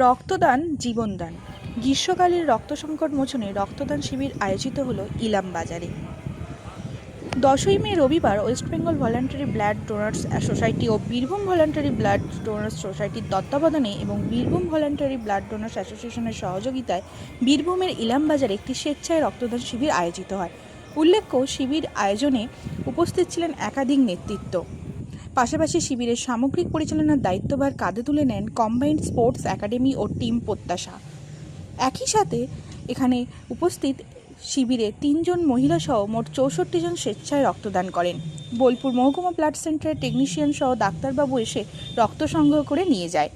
রক্তদান জীবনদান। গ্রীষ্মকালীন রক্ত সংকট মোচনে রক্তদান শিবির আয়োজিত হলো ইলামবাজারে। 10ই মে রবিবার West Bengal voluntary blood donors society ও বীরভূম ভলান্টারি ব্লাড ডোনার্স সোসাইটির তত্ত্বাবধানে এবং বীরভূম ভলান্টারি ব্লাড ডোনার্স অ্যাসোসিয়েশনের সহযোগিতায় বীরভূমের ইলামবাজারে একটি স্বেচ্ছায় রক্তদান শিবির আয়োজিত হয়। উল্লেখ্য, শিবির আয়োজনে উপস্থিত ছিলেন একাধিক নেতৃত্ব। পাশাপাশি শিবিরের সামগ্রিক পরিচালনার দায়িত্বভার কাঁধে তুলে নেন কম্বাইন্ড স্পোর্টস একাডেমি ও টিম প্রত্যাশা। একই সাথে এখানে উপস্থিত শিবিরে 3 জন মহিলা সহ মোট 64 জন স্বেচ্ছায় রক্তদান করেন। বোলপুর মহকুমা ব্লাড সেন্টারের টেকনিশিয়ান সহ ডাক্তারবাবু এসে রক্ত সংগ্রহ করে নিয়ে যায়।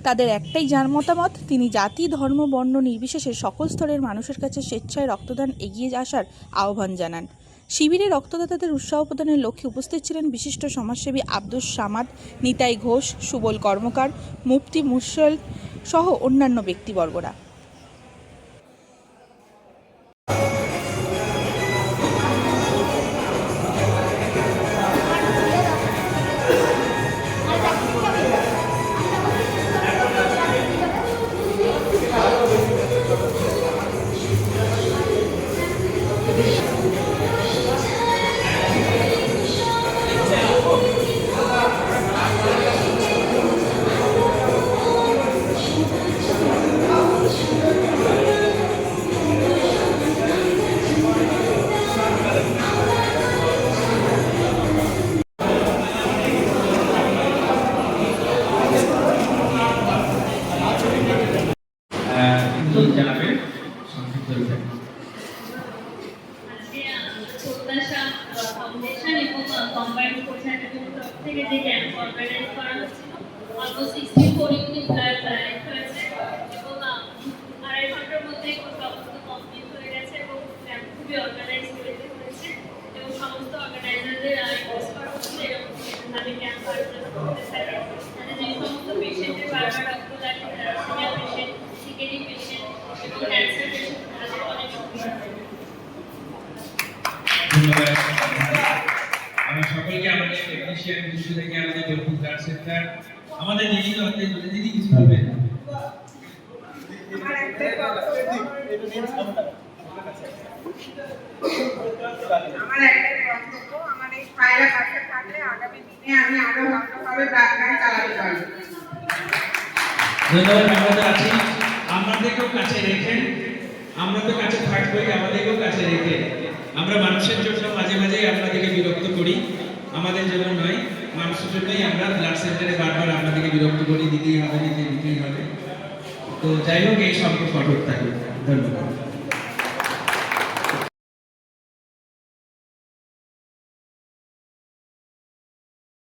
তাদের একটাই মতামত, তিনি জাতি ধর্ম বর্ণ নির্বিশেষে সকল স্তরের মানুষের কাছে স্বেচ্ছায় রক্তদান এগিয়ে আসার আহ্বান জানান। শিবিরে রক্তদাতাদের উৎসাহ প্রদানের লক্ষ্যে উপস্থিত ছিলেন বিশিষ্ট সমাজসেবী আব্দুস সামাদ, নিতাই ঘোষ, সুবল কর্মকার, মুফতি মুরসাল সহ অন্যান্য ব্যক্তিবর্গরা। ফাউন্ডেশন এবং কম্বাইন্ড স্পোর্টস একাডেমির তরফ থেকে যে ক্যাম্প অর্গানাইজ করা হচ্ছিল, অলমোস্ট 64 ইউনিট ব্লাড কালেক্ট হয়েছে এবং 2.5 ঘন্টার মধ্যে সমস্ত কমপ্লিট হয়ে গেছে এবং ক্যাম্প খুবই অর্গানাইজ হয়েছে এবং সমস্ত অর্গানাইজারদের রিকোয়েস্ট করা হচ্ছে এরকম ভাবে ক্যাম্প আয়োজন করতে থাকে, যাতে যে সমস্ত পেশেন্টের বারবার রক্ত লাগে, সিনিয়র পেশেন্ট, সিকেডি পেশেন্ট এবং ক্যান্সার পেশেন্ট, তাদের অনেক সুবিধা হয়। ধন্যবাদ। আমরা সকলকে আমাদের টেকনিশিয়ান দৃশ্য থেকে আমাদের বোলপুর ব্লাড সেন্টার আমাদের দিদি হতে বলে দিদি কিছু বলবেন। আমার একটাই বক্তব্য, আমার এই পায়রা কাছে থাকলে আগামী দিনে আমি আরো ভালোভাবে ব্লাড ব্যাংক চালাতে পারবো। ধন্যবাদ। আমরা তো আছি, আমাদেরকেও কাছে রেখেন, আমরা তো কাছে থাকবোই, আমাদেরকেও কাছে রেখে আমরা মানুষের জন্য মাঝে মাঝে আপনাদেরকে বিরক্ত করি, আমাদের জন্য নয়, মানুষের জন্যই আমরা ব্লাড সেন্টারে বারবার আপনাদেরকে বিরক্ত করি, দিতেই হবে, দিতেই হবে। তো যাই হোক, এই সম্পর্ক অটুট থাকুক। ধন্যবাদ।